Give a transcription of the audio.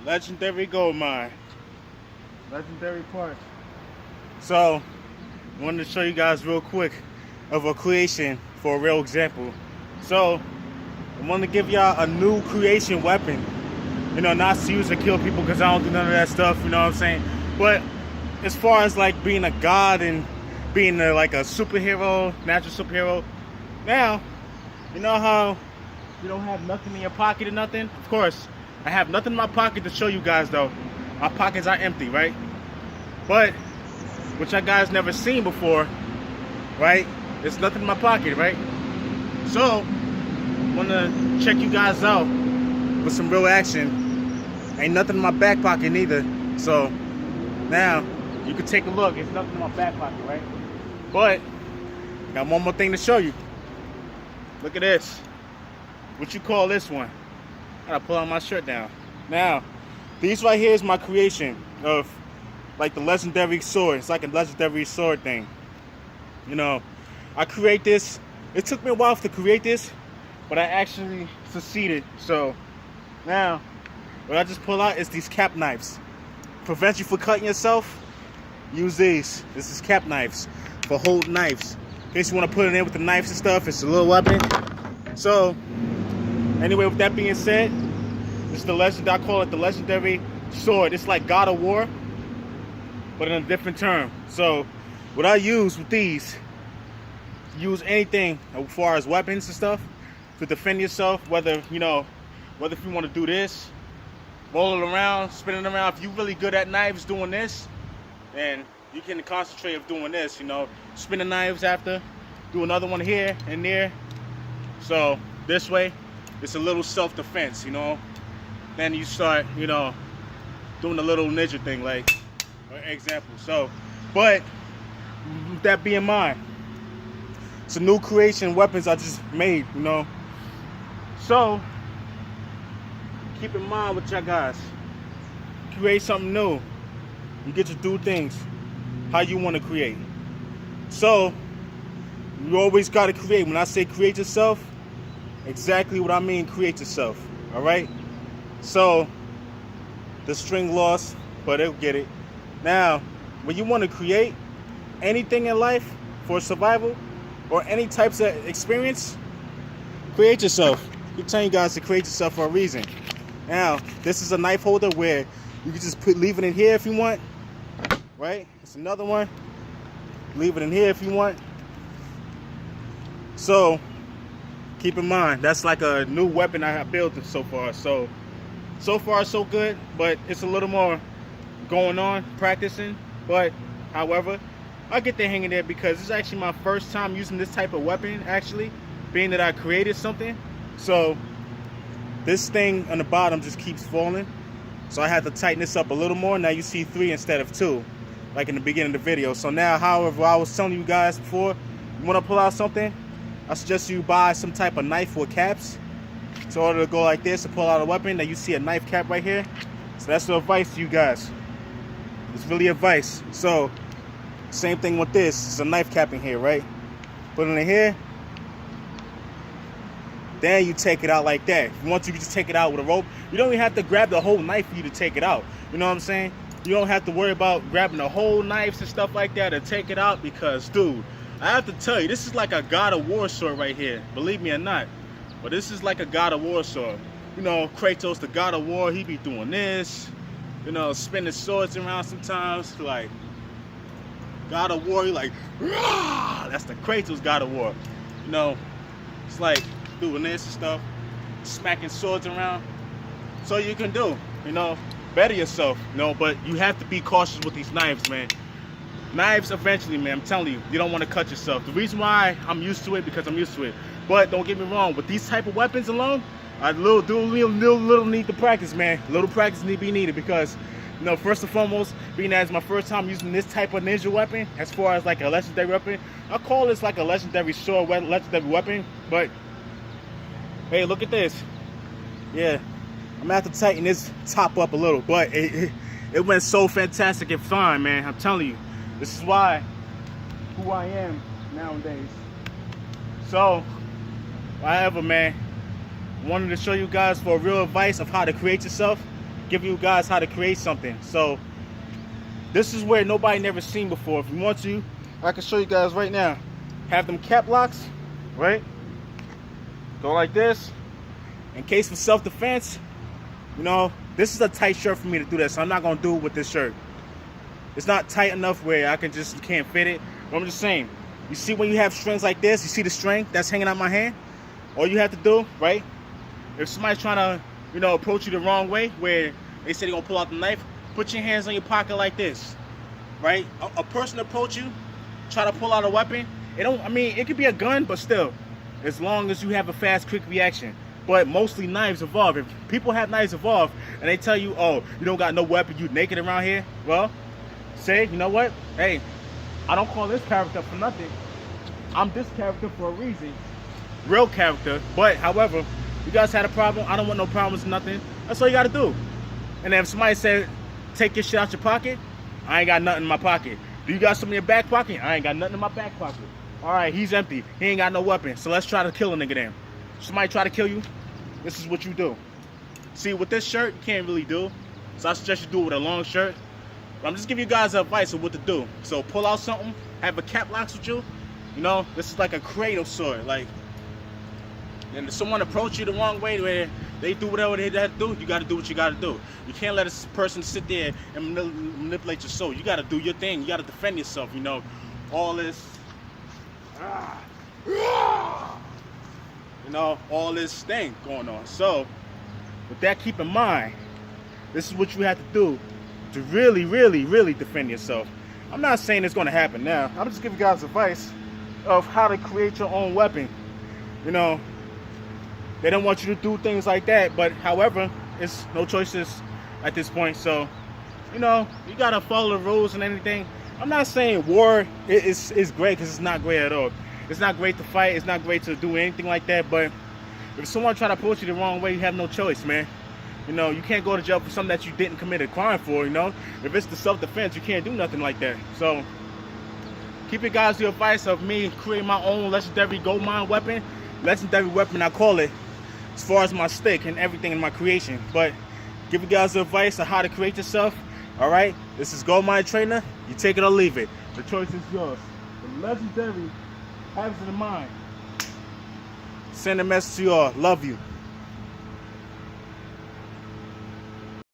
Legendary Goldmind. Legendary parts. So, I wanted to show you guys real quick of a creation for a real example. So, I want to give y'all a new creation weapon. You know, not to use to kill people because I don't do none of that stuff, you know what I'm saying? But as far as like being a god and being like a superhero, natural superhero, now, you know how you don't have nothing in your pocket or nothing? Of course, I have nothing in my pocket to show you guys though. My pockets are empty, right? But, which you guys never seen before, right? There's nothing in my pocket, right? So, I want to check you guys out with some real action. Ain't nothing in my back pocket neither. So, now, you can take a look. There's nothing in my back pocket, right? But, got one more thing to show you. Look at this. What you call this one? I gotta pull out my shirt down. Now, these right here is my creation of like the legendary sword. It's like a legendary sword thing. You know, I create this. It took me a while to create this, but I actually succeeded. So now, what I just pull out is these cap knives. Prevent you from cutting yourself, use these. This is cap knives for hold knives. In case you want to put it in with the knives and stuff, it's a little weapon. So, anyway, with that being said, this is the legend. I call it the legendary sword. It's like God of War, but in a different term. So, what I use with these, use anything as far as weapons and stuff to defend yourself. Whether you know, whether if you want to do this, roll it around, spin it around. If you're really good at knives doing this, then you can concentrate of doing this. You know, spin the knives after, do another one here and there. So this way, it's a little self-defense. You know. Then you start, you know, doing a little ninja thing, like for example. So, but with that being in mind, it's a new creation weapons I just made, you know. So keep in mind with y'all guys, create something new. You get to do things how you want to create. So you always got to create. When I say create yourself, exactly what I mean, create yourself. All right. So the string lost, but it'll get it. Now, when you want to create anything in life for survival or any types of experience, create yourself. I'm telling you guys to create yourself for a reason. Now, this is a knife holder where you can just leave it in here if you want, right? It's another one. Leave it in here if you want. So, keep in mind, that's like a new weapon I have built so far. So far so good, but it's a little more going on, practicing. But, however, I get the hang of it because it's actually my first time using this type of weapon, actually, being that I created something. So, this thing on the bottom just keeps falling. So I had to tighten this up a little more. Now you see 3 instead of 2, like in the beginning of the video. So now, however, I was telling you guys before, you want to pull out something, I suggest you buy some type of knife with caps. So in order to go like this and pull out a weapon, that you see a knife cap right here. So that's the advice to you guys. It's really advice. So same thing with this. It's a knife cap in here, right? Put it in here. Then you take it out like that. If you want to, you can just take it out with a rope. You don't even have to grab the whole knife for you to take it out. You know what I'm saying? You don't have to worry about grabbing the whole knives and stuff like that to take it out because, dude, I have to tell you, this is like a God of War sword right here. Believe me or not. But this is like a God of War sword. You know, Kratos, the God of War, he be doing this. You know, spinning swords around sometimes. Like, God of War, you like, rah! That's the Kratos God of War. You know, it's like doing this and stuff. Smacking swords around. So you can do, you know, better yourself. You know, but you have to be cautious with these knives, man. Knives eventually, man, I'm telling you, you don't want to cut yourself. The reason why I'm used to it, because I'm used to it. But don't get me wrong, with these type of weapons alone, I little need to practice, man. Little practice need to be needed because, you know, first and foremost, being that it's my first time using this type of ninja weapon, as far as like a legendary weapon, I call this like a legendary sword, legendary weapon. But hey, look at this. Yeah, I'm gonna have to tighten this top up a little, but it went so fantastic and fine, man. I'm telling you, this is why who I am nowadays. So, however, man, wanted to show you guys for real advice of how to create yourself. give you guys how to create something. So this is where nobody never seen before. If you want to, I can show you guys right now. Have them cap locks, right? Go like this. In case for self-defense, you know, this is a tight shirt for me to do that, so I'm not gonna do it with this shirt. It's not tight enough where I can't fit it. But I'm just saying, you see when you have strings like this, you see the string that's hanging out my hand? All you have to do, right? If somebody's trying to, you know, approach you the wrong way, where they say they're gonna pull out the knife, put your hands on your pocket like this, right? A person approach you, try to pull out a weapon. It could be a gun, but still, as long as you have a fast, quick reaction. But mostly knives evolve. If people have knives evolve and they tell you, oh, you don't got no weapon, you naked around here, well, say, you know what? Hey, I don't call this character for nothing. I'm this character for a reason. Real character. But, however, you guys had a problem, I don't want no problems, nothing. That's all you gotta do. And then if somebody said, take your shit out your pocket, I ain't got nothing in my pocket. Do you got something in your back pocket? I ain't got nothing in my back pocket. All right, he's empty. He ain't got no weapon. So let's try to kill a nigga then. Somebody try to kill you, this is what you do. See, with this shirt, you can't really do. So I suggest you do it with a long shirt. But I'm just giving you guys advice of what to do. So pull out something, have a cap locks with you. You know, this is like a cradle sword. Like, and if someone approach you the wrong way where they do whatever they have to do, you got to do what you got to do. You can't let a person sit there and manipulate your soul. You got to do your thing. You got to defend yourself, you know. All this, you know, all this thing going on. So, with that keep in mind, this is what you have to do to really, really, really defend yourself. I'm not saying it's going to happen now. I'm just giving you guys advice of how to create your own weapon. You know, they don't want you to do things like that, but however, it's no choices at this point. So, you know, you got to follow the rules and anything. I'm not saying war is great, because it's not great at all. It's not great to fight. It's not great to do anything like that. But if someone try to approach you the wrong way, you have no choice, man. You know, you can't go to jail for something that you didn't commit a crime for, you know. If it's the self-defense, you can't do nothing like that. So keep it, guys, the advice of me creating my own legendary Goldmind weapon. Legendary weapon, I call it, as far as my stick and everything in my creation. But give you guys the advice of how to create yourself. All right, this is Goldmind Trainer. You take it or leave it. The choice is yours. The legendary has it in mind. Send a message to y'all. Love you.